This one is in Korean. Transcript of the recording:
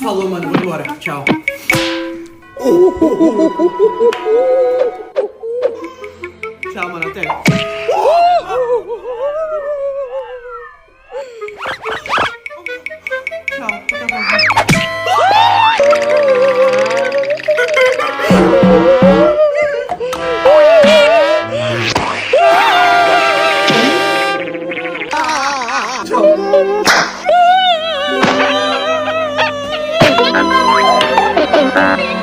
Falou, mano, vou embora. Tchau. Tchau, mano, até. Tchau, até Tchau.